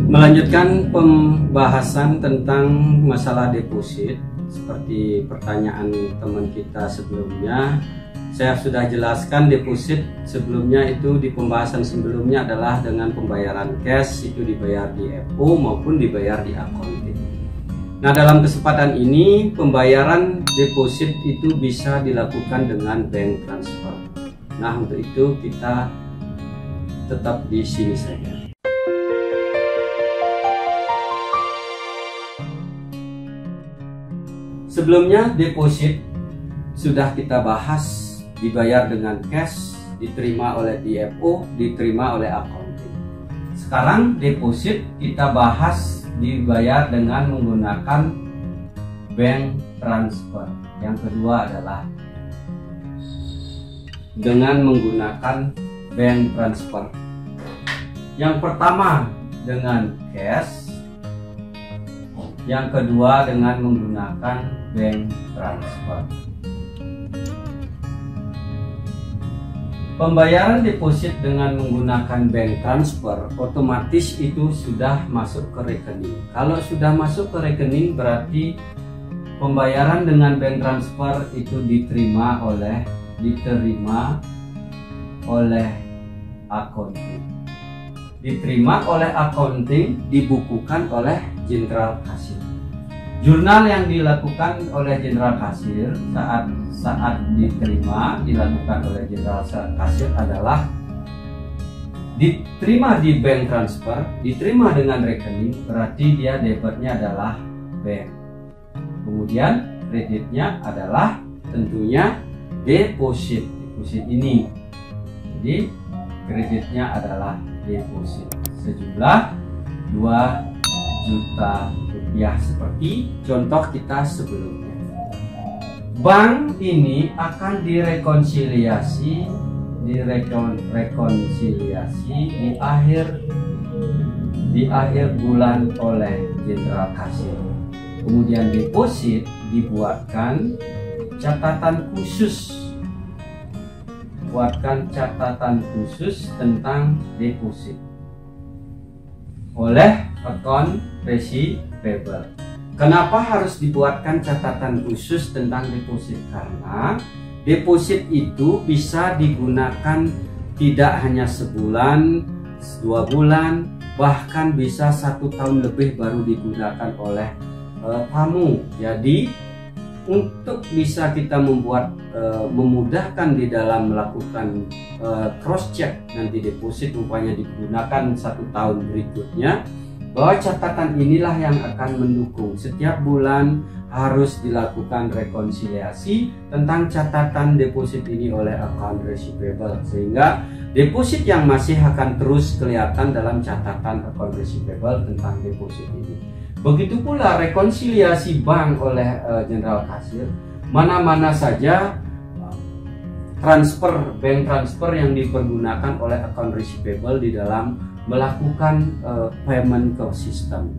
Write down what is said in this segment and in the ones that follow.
Melanjutkan pembahasan tentang masalah deposit, seperti pertanyaan teman kita sebelumnya, saya sudah jelaskan deposit sebelumnya itu di pembahasan sebelumnya adalah dengan pembayaran cash, itu dibayar di FO maupun dibayar di accounting. Nah, dalam kesempatan ini pembayaran deposit itu bisa dilakukan dengan bank transfer. Nah, untuk itu kita tetap di sini saja. Sebelumnya deposit sudah kita bahas, dibayar dengan cash, diterima oleh DFO, diterima oleh accounting. Sekarang deposit kita bahas dibayar dengan menggunakan bank transfer. Yang kedua adalah dengan menggunakan bank transfer. Yang pertama dengan cash, yang kedua dengan menggunakan bank transfer. Pembayaran deposit dengan menggunakan bank transfer otomatis itu sudah masuk ke rekening. Kalau sudah masuk ke rekening berarti pembayaran dengan bank transfer itu diterima oleh accounting. Diterima oleh accounting, dibukukan oleh general kasir. Jurnal yang dilakukan oleh general kasir saat diterima dilakukan oleh general kasir adalah diterima di bank transfer, diterima dengan rekening, berarti dia debitnya adalah bank. Kemudian kreditnya adalah tentunya deposit ini. Jadi kreditnya adalah deposit sejumlah 2 juta rupiah seperti contoh kita sebelumnya. Bank ini akan direkonsiliasi di akhir bulan oleh general kasir. Kemudian deposit dibuatkan catatan khusus tentang deposit oleh account receivable. Kenapa harus dibuatkan catatan khusus tentang deposit? Karena deposit itu bisa digunakan tidak hanya sebulan, 2 bulan, bahkan bisa 1 tahun lebih baru digunakan oleh tamu. Jadi untuk bisa kita memudahkan di dalam melakukan cross check nanti deposit umpamanya digunakan 1 tahun berikutnya, bahwa catatan inilah yang akan mendukung setiap bulan harus dilakukan rekonsiliasi tentang catatan deposit ini oleh account receivable, sehingga deposit yang masih akan terus kelihatan dalam catatan account receivable tentang deposit ini. Begitu pula rekonsiliasi bank oleh general kasir, mana-mana saja bank transfer yang dipergunakan oleh account receivable di dalam melakukan payment ke sistem.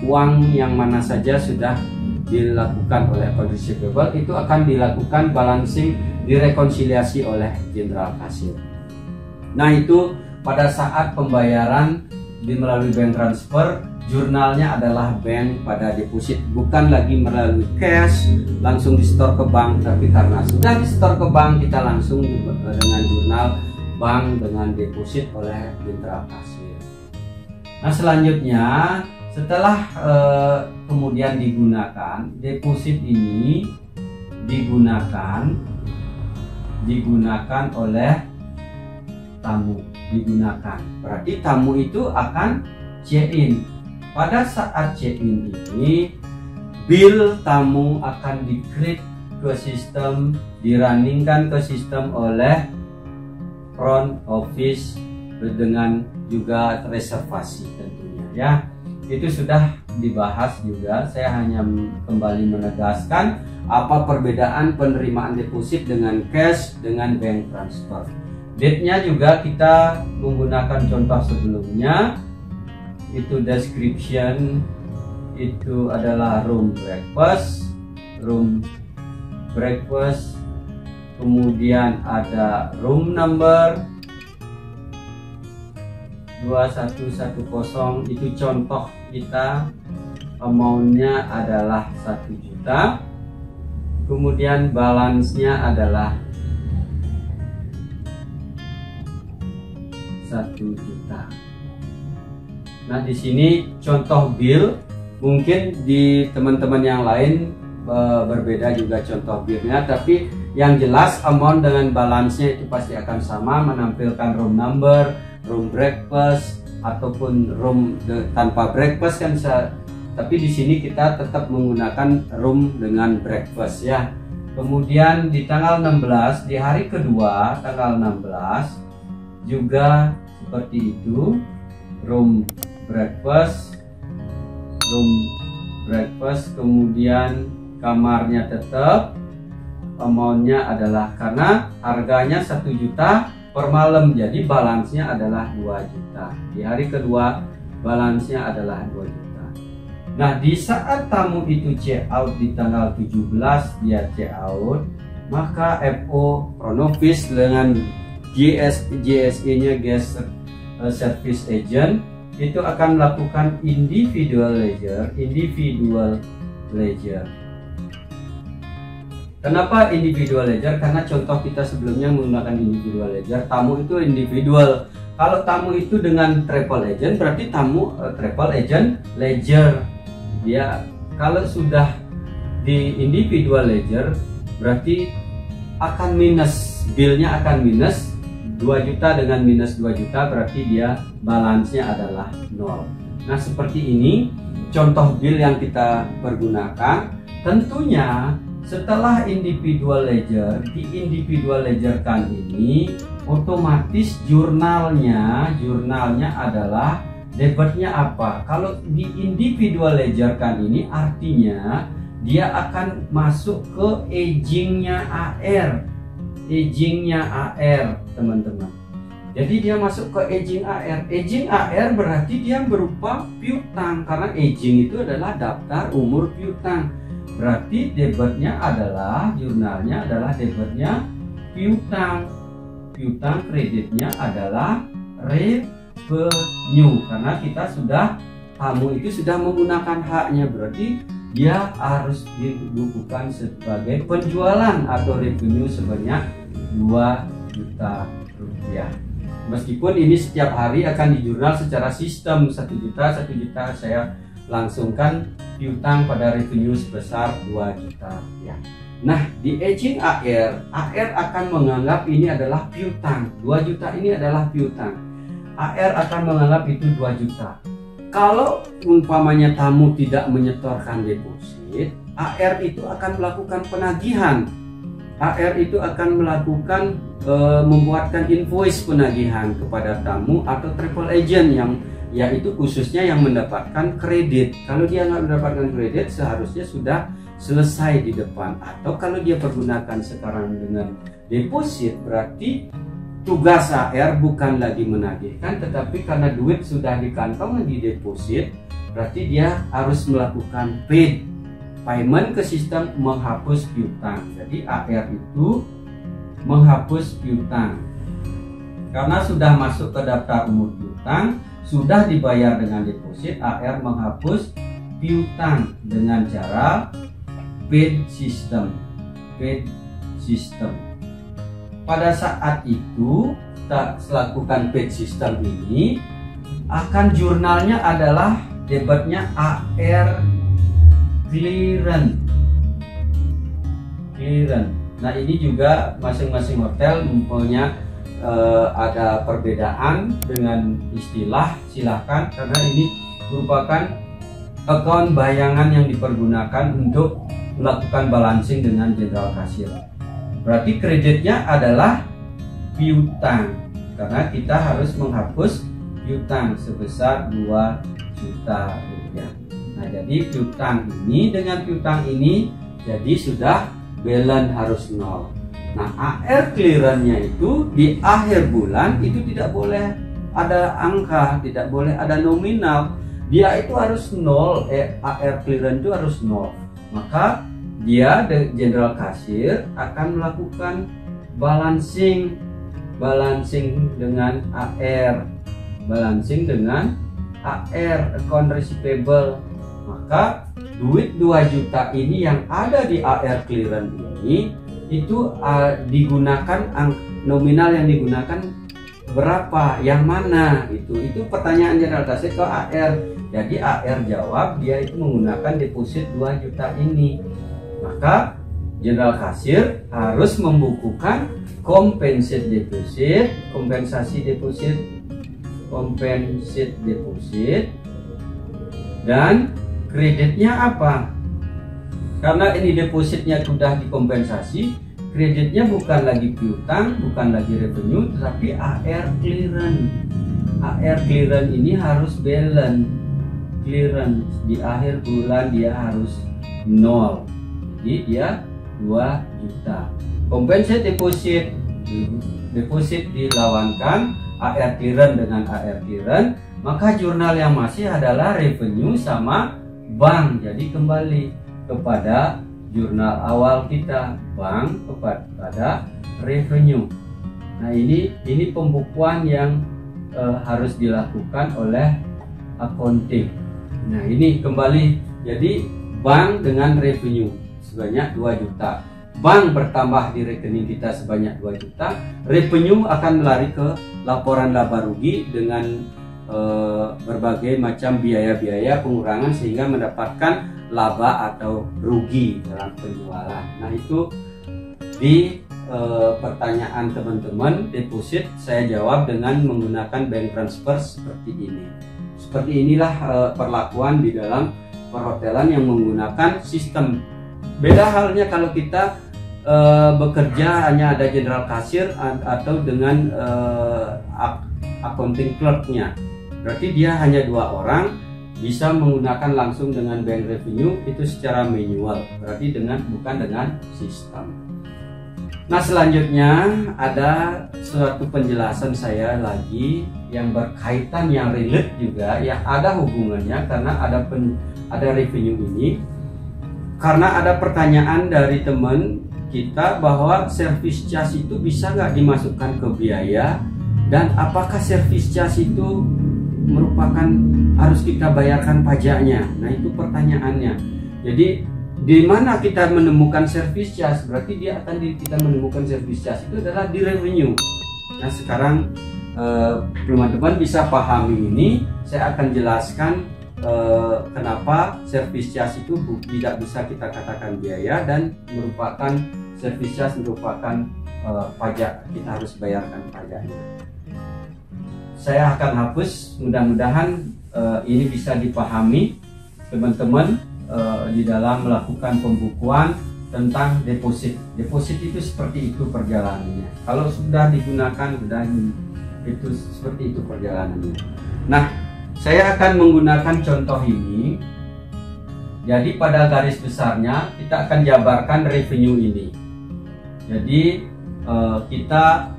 Uang yang mana saja sudah dilakukan oleh account receivable itu akan dilakukan balancing, direkonsiliasi oleh general kasir. Nah, itu pada saat pembayaran melalui bank transfer, jurnalnya adalah bank pada deposit, bukan lagi melalui cash langsung di store ke bank, tapi karena sudah di store ke bank kita langsung dengan jurnal bank dengan deposit oleh general kasir. Nah, selanjutnya setelah kemudian digunakan, deposit ini digunakan oleh tamu, berarti tamu itu akan check-in. Pada saat check-in ini, bill tamu akan di-create ke sistem, dirunningkan ke sistem oleh front office dengan juga reservasi tentunya ya. Itu sudah dibahas juga, saya hanya kembali menegaskan apa perbedaan penerimaan deposit dengan cash dengan bank transfer. Date-nya juga kita menggunakan contoh sebelumnya, itu description itu adalah room breakfast, kemudian ada room number, 2110 itu contoh kita, amountnya adalah 1 juta, kemudian balance-nya adalah 1 juta. Nah, di sini contoh bill, mungkin di teman-teman yang lain berbeda juga contoh billnya, tapi yang jelas amount dengan balance-nya itu pasti akan sama, menampilkan room number, room breakfast ataupun room tanpa breakfast kan. Tapi di sini kita tetap menggunakan room dengan breakfast ya. Kemudian di tanggal 16, di hari kedua tanggal 16 juga seperti itu, room breakfast, kemudian kamarnya tetap, amountnya adalah, karena harganya 1 juta per malam, jadi balance-nya adalah 2 juta. Di hari kedua balance-nya adalah 2 juta. Nah, di saat tamu itu check out di tanggal 17 dia check out, maka FO front office dengan GSE-nya Guest Service Agent itu akan melakukan individual ledger. Kenapa individual ledger? Karena contoh kita sebelumnya menggunakan individual ledger, tamu itu individual. Kalau tamu itu dengan travel agent, berarti tamu travel agent ledger. Dia kalau sudah di individual ledger, berarti akan minus, billnya akan minus 2 juta, dengan minus 2 juta berarti dia balance-nya adalah 0. Nah, seperti ini contoh bill yang kita pergunakan. Tentunya setelah individual ledger, di individual ledger kan ini otomatis jurnalnya adalah debitnya apa? Kalau di individual ledger kan ini artinya dia akan masuk ke agingnya AR, teman-teman. Jadi dia masuk ke aging AR berarti dia berupa piutang, karena aging itu adalah daftar umur piutang. Berarti debitnya adalah, jurnalnya adalah debitnya piutang, kreditnya adalah revenue, karena kita sudah, tamu itu sudah menggunakan haknya, berarti dia harus dibukukan sebagai penjualan atau revenue sebanyak 2 juta rupiah. Meskipun ini setiap hari akan dijurnal secara sistem 1 juta saya langsungkan piutang pada revenue sebesar 2 juta rupiah. Nah, di aging AR akan menganggap ini adalah piutang, 2 juta ini adalah piutang. AR akan menganggap itu 2 juta. Kalau umpamanya tamu tidak menyetorkan deposit, AR itu akan melakukan penagihan. AR itu akan melakukan membuatkan invoice penagihan kepada tamu atau travel agent yang yaitu khususnya yang mendapatkan kredit. Kalau dia nggak mendapatkan kredit, seharusnya sudah selesai di depan. Atau kalau dia pergunakan sekarang dengan deposit, berarti tugas AR bukan lagi menagihkan, tetapi karena duit sudah di kantong di deposit, berarti dia harus melakukan payment ke sistem menghapus piutang. Jadi AR itu menghapus piutang karena sudah masuk ke daftar umur piutang, sudah dibayar dengan deposit. AR menghapus piutang dengan cara paid system. Pada saat itu kita lakukan paid system ini, akan jurnalnya adalah debitnya AR clearance. Nah, ini juga masing-masing hotel mempunyai ada perbedaan dengan istilah, silahkan, karena ini merupakan account bayangan yang dipergunakan untuk melakukan balancing dengan general kasir. Berarti kreditnya adalah piutang, karena kita harus menghapus piutang sebesar 2 juta rupiah. Nah, jadi piutang ini dengan piutang ini jadi sudah balance harus 0. Nah, AR clearance-nya itu di akhir bulan itu tidak boleh ada angka, tidak boleh ada nominal. Dia itu harus 0, AR clearance itu harus 0. Maka dia general kasir akan melakukan balancing dengan AR. balancing dengan AR, account receivable. Maka duit 2 juta ini yang ada di AR clearance ini itu digunakan nominal yang digunakan berapa, yang mana itu pertanyaan general kasir ke AR. Jadi AR jawab dia itu menggunakan deposit 2 juta ini. Maka general kasir harus membukukan compensate deposit, kompensasi deposit, compensate deposit, dan kreditnya apa? Karena ini depositnya sudah dikompensasi, kreditnya bukan lagi piutang, bukan lagi revenue, tetapi AR clearance. AR clearance ini harus balance clearance, di akhir bulan dia harus 0. Jadi dia 2 juta. Compensate deposit, deposit dilawankan AR clearance dengan AR clearance, maka jurnal yang masih adalah revenue sama bank. Jadi kembali kepada jurnal awal kita, bank kepada revenue. Nah ini pembukuan yang harus dilakukan oleh accounting. Nah ini kembali, jadi bank dengan revenue sebanyak 2 juta, bank bertambah di rekening kita sebanyak 2 juta, revenue akan lari ke laporan laba rugi dengan berbagai macam biaya-biaya pengurangan sehingga mendapatkan laba atau rugi dalam penjualan. Nah itu di pertanyaan teman-teman deposit saya jawab dengan menggunakan bank transfer seperti ini. Seperti inilah perlakuan di dalam perhotelan yang menggunakan sistem. Beda halnya kalau kita bekerja hanya ada general kasir atau dengan accounting clerknya. Berarti dia hanya 2 orang, bisa menggunakan langsung dengan bank revenue itu secara manual, berarti bukan dengan sistem. Nah selanjutnya ada suatu penjelasan saya lagi yang berkaitan, yang relate juga, yang ada hubungannya karena ada revenue ini. Karena ada pertanyaan dari teman kita bahwa service charge itu bisa nggak dimasukkan ke biaya, dan apakah service charge itu merupakan harus kita bayarkan pajaknya. Nah itu pertanyaannya. Jadi di mana kita menemukan service charge? Berarti kita menemukan service charge itu adalah di revenue. Nah sekarang teman-teman bisa pahami ini. Saya akan jelaskan kenapa service charge itu tidak bisa kita katakan biaya dan merupakan service charge merupakan pajak, kita harus bayarkan pajaknya. Saya akan hapus, mudah-mudahan ini bisa dipahami teman-teman di dalam melakukan pembukuan tentang deposit. Deposit itu seperti itu perjalanannya. Kalau sudah digunakan, itu seperti itu perjalanannya. Nah, saya akan menggunakan contoh ini. Jadi pada garis besarnya kita akan jabarkan revenue ini. Jadi kita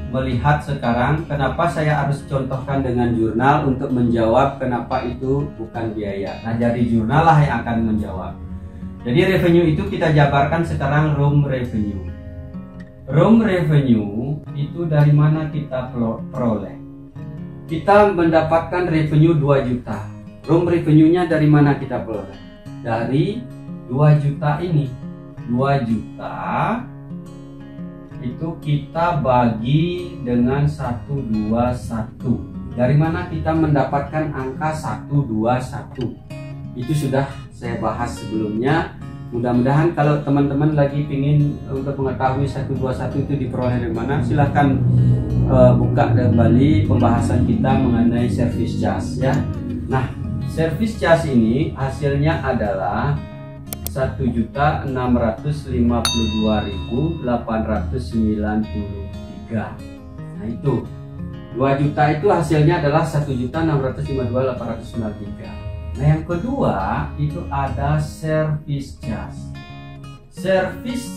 melihat sekarang kenapa saya harus contohkan dengan jurnal untuk menjawab kenapa itu bukan biaya. Nah dari jurnal lah yang akan menjawab. Jadi revenue itu kita jabarkan sekarang room revenue. Room revenue itu dari mana kita peroleh? Kita mendapatkan revenue 2 juta. Room revenue-nya dari mana kita peroleh? Dari 2 juta ini. 2 juta itu kita bagi dengan 121. Dari mana kita mendapatkan angka 121? Itu sudah saya bahas sebelumnya. Mudah-mudahan kalau teman-teman lagi ingin untuk mengetahui 121 itu diperoleh dari mana, silahkan buka kembali pembahasan kita mengenai service charge ya. Nah, service charge ini hasilnya adalah 1.652.893. Nah itu 2 juta itu hasilnya adalah 1.652.893. Nah yang kedua itu ada service charge. Service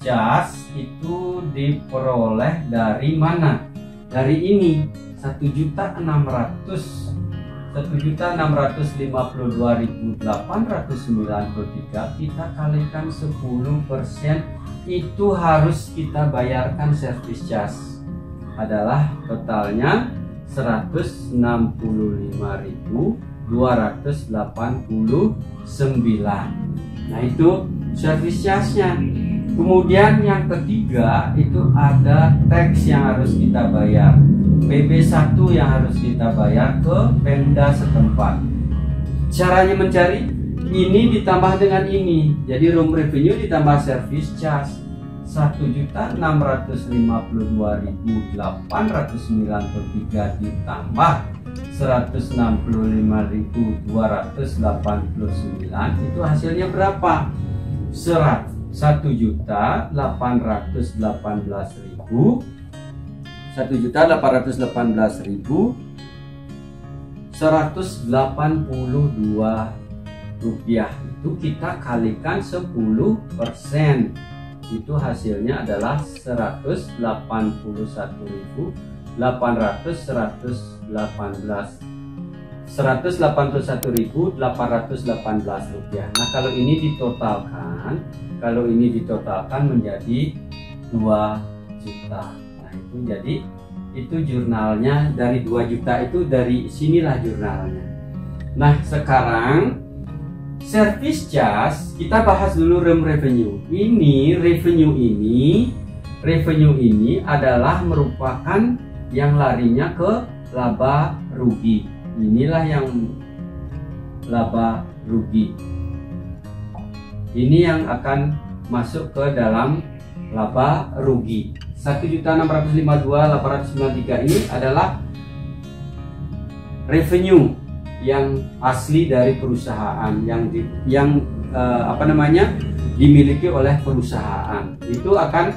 charge itu diperoleh dari mana? Dari ini 1.652.893 kita kalikan 10%, itu harus kita bayarkan service charge. Adalah totalnya 165.289. Nah, itu service charge-nya. Kemudian yang ketiga itu ada tax yang harus kita bayar, PB1 yang harus kita bayar ke Pemda setempat. Caranya mencari ini ditambah dengan ini, jadi room revenue ditambah service charge 1.652.893 ditambah 165.289, itu hasilnya berapa? 1.818.182 rupiah. Itu kita kalikan 10%, itu hasilnya adalah 181.818 rupiah. Nah, kalau ini ditotalkan menjadi 2 juta. Nah, itu jadi itu jurnalnya dari 2 juta, itu dari sinilah jurnalnya. Nah, sekarang service charge kita bahas dulu room revenue. Revenue ini adalah merupakan yang larinya ke laba rugi. Inilah yang laba rugi. Ini yang akan masuk ke dalam laba rugi. 1.652.893 ini adalah revenue yang asli dari perusahaan yang dimiliki oleh perusahaan. Itu akan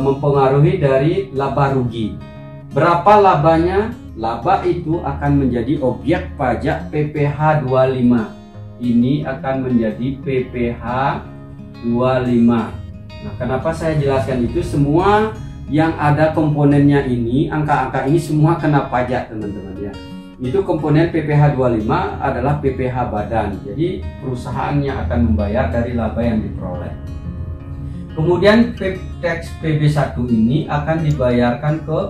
mempengaruhi dari laba rugi. Berapa labanya? Laba itu akan menjadi objek pajak PPh 25. Ini akan menjadi PPh 25. Nah, kenapa saya jelaskan itu? Semua yang ada komponennya ini, angka-angka ini semua kena pajak, teman-teman ya. Itu komponen PPh 25 adalah PPh badan. Jadi perusahaan yang akan membayar dari laba yang diperoleh. Kemudian tax PB1 ini akan dibayarkan ke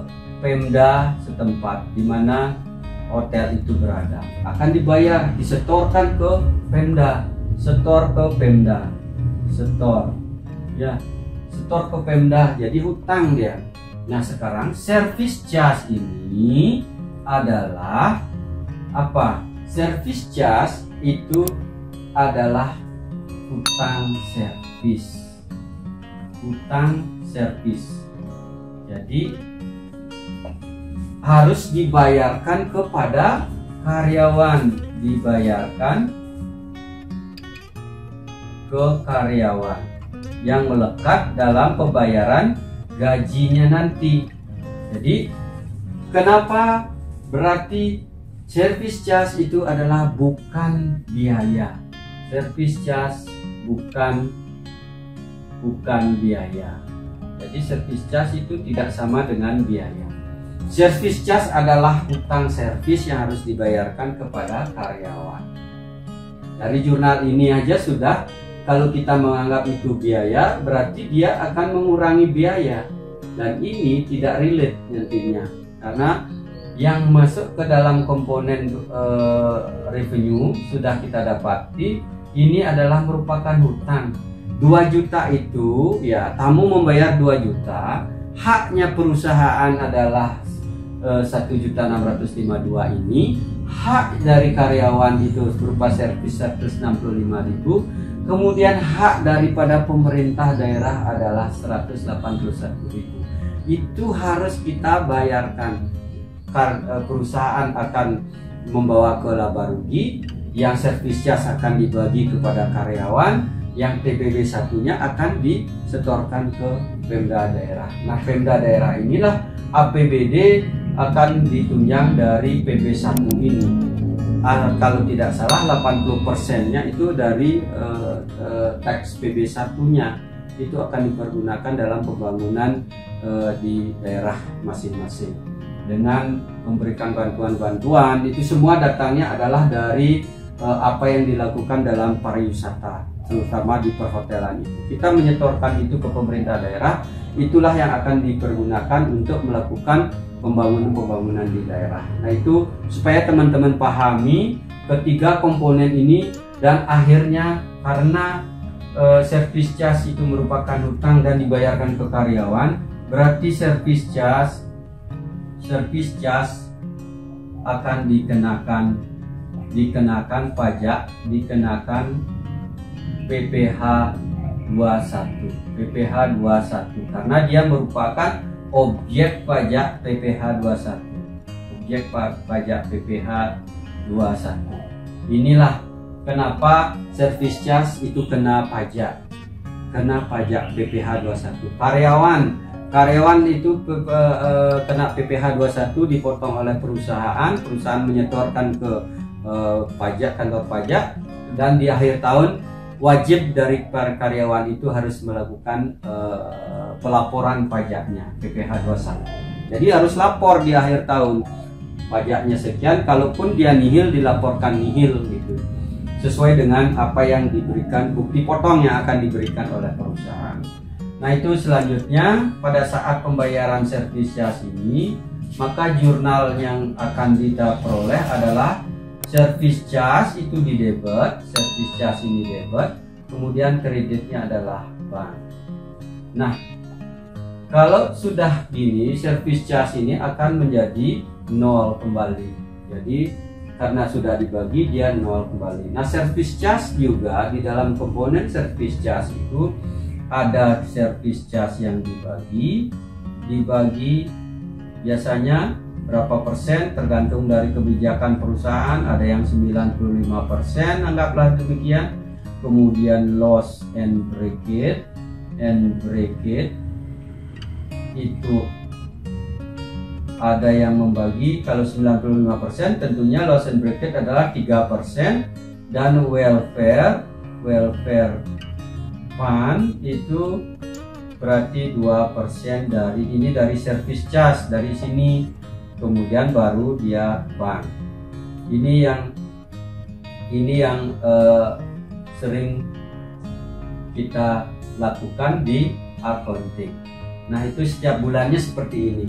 Pemda setempat di mana hotel itu berada. Akan dibayar, disetorkan ke Pemda, setor ke Pemda, setor ke Pemda, jadi hutang dia. Nah, sekarang service charge ini adalah apa? Service charge itu adalah hutang servis. Jadi harus dibayarkan kepada karyawan, yang melekat dalam pembayaran gajinya nanti. Jadi kenapa berarti service charge itu adalah bukan biaya? Service charge bukan biaya. Jadi service charge itu tidak sama dengan biaya. Service charge adalah hutang servis yang harus dibayarkan kepada karyawan. Dari jurnal ini aja sudah, kalau kita menganggap itu biaya, berarti dia akan mengurangi biaya. Dan ini tidak relate nantinya, karena yang masuk ke dalam komponen revenue sudah kita dapati, ini adalah merupakan hutang. 2 juta itu, ya, tamu membayar 2 juta, haknya perusahaan adalah 1.652 ini, hak dari karyawan itu berupa servis 165.000, kemudian hak daripada pemerintah daerah adalah 181.000. Itu harus kita bayarkan. Perusahaan akan membawa ke laba rugi, yang servis charge akan dibagi kepada karyawan, yang TPB1-nya akan disetorkan ke Pemda daerah. Nah, Pemda daerah inilah APBD akan ditunjang dari PB1 ini. Kalau tidak salah 80%-nya itu dari tax PB1-nya itu akan dipergunakan dalam pembangunan di daerah masing-masing. Dengan memberikan bantuan-bantuan, itu semua datangnya adalah dari apa yang dilakukan dalam pariwisata, terutama di perhotelan itu. Kita menyetorkan itu ke pemerintah daerah, itulah yang akan dipergunakan untuk melakukan pembangunan di daerah. Nah, itu supaya teman-teman pahami ketiga komponen ini, dan akhirnya karena service charge itu merupakan hutang dan dibayarkan ke karyawan, berarti service charge akan dikenakan pajak, dikenakan PPh 21 karena dia merupakan objek pajak PPh 21. Inilah kenapa service charge itu kena pajak PPh 21. Karyawan itu kena PPh 21 dipotong oleh perusahaan menyetorkan ke kantor pajak, dan di akhir tahun wajib dari para karyawan itu harus melakukan pelaporan pajaknya PPh 21. Jadi harus lapor di akhir tahun, pajaknya sekian, kalaupun dia nihil dilaporkan nihil gitu, sesuai dengan apa yang diberikan, bukti potong yang akan diberikan oleh perusahaan. Nah, itu selanjutnya pada saat pembayaran service charge ini, maka jurnal yang akan kita peroleh adalah service charge itu di debit, service charge ini debit, kemudian kreditnya adalah bank. Nah, kalau sudah gini, service charge ini akan menjadi nol kembali. Jadi karena sudah dibagi, dia nol kembali. Nah, service charge juga di dalam komponen service charge itu ada service charge yang dibagi biasanya berapa persen tergantung dari kebijakan perusahaan, ada yang 95%, anggaplah demikian. Kemudian loss and breakage itu ada yang membagi, kalau 95% tentunya loss and breakage adalah 3%, dan welfare fund itu berarti 2% dari service charge dari sini, kemudian baru dia bank. Ini yang sering kita lakukan di accounting. Nah, itu setiap bulannya seperti ini.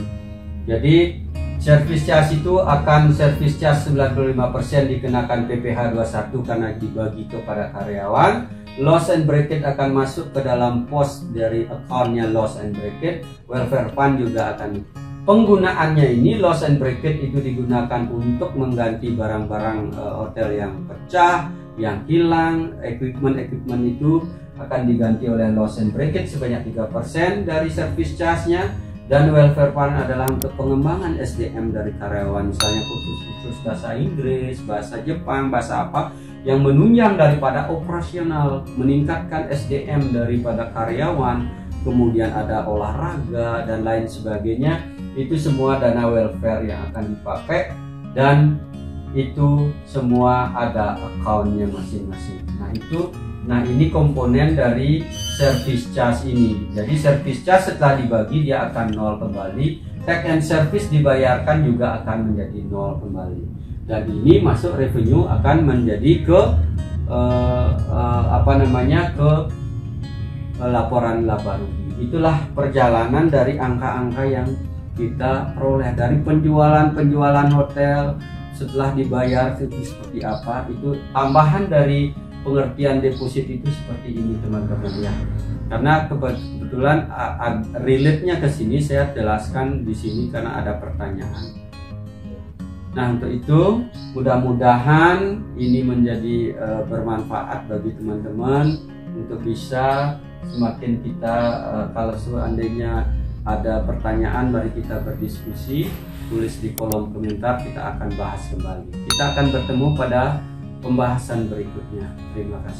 Jadi service charge itu akan service charge 95% dikenakan PPh 21 karena dibagi kepada karyawan. Loss and breakage akan masuk ke dalam pos dari accountnya loss and breakage. Welfare fund juga akan. Penggunaannya ini loss and breakage itu digunakan untuk mengganti barang-barang hotel yang pecah, yang hilang. Equipment itu akan diganti oleh loss and breakage sebanyak 3% dari service charge-nya. Dan welfare fund adalah untuk pengembangan SDM dari karyawan, misalnya kursus bahasa Inggris, bahasa Jepang, bahasa apa yang menunjang daripada operasional, meningkatkan SDM daripada karyawan. Kemudian ada olahraga dan lain sebagainya. Itu semua dana welfare yang akan dipakai, dan itu semua ada account-nya masing-masing. Nah, ini komponen dari service charge ini. Jadi service charge setelah dibagi dia akan nol kembali. Tax and service dibayarkan juga akan menjadi nol kembali. Dan ini masuk revenue akan menjadi ke laporan laba rugi. Itulah perjalanan dari angka-angka yang kita peroleh dari penjualan hotel setelah dibayar itu seperti apa. Itu tambahan dari pengertian deposit itu seperti ini, teman-teman ya. Karena kebetulan relate-nya ke sini, saya jelaskan di sini karena ada pertanyaan. Nah, untuk itu mudah-mudahan ini menjadi bermanfaat bagi teman-teman untuk bisa semakin kita kalau seandainya ada pertanyaan, mari kita berdiskusi, tulis di kolom komentar, kita akan bahas kembali. Kita akan bertemu pada pembahasan berikutnya. Terima kasih.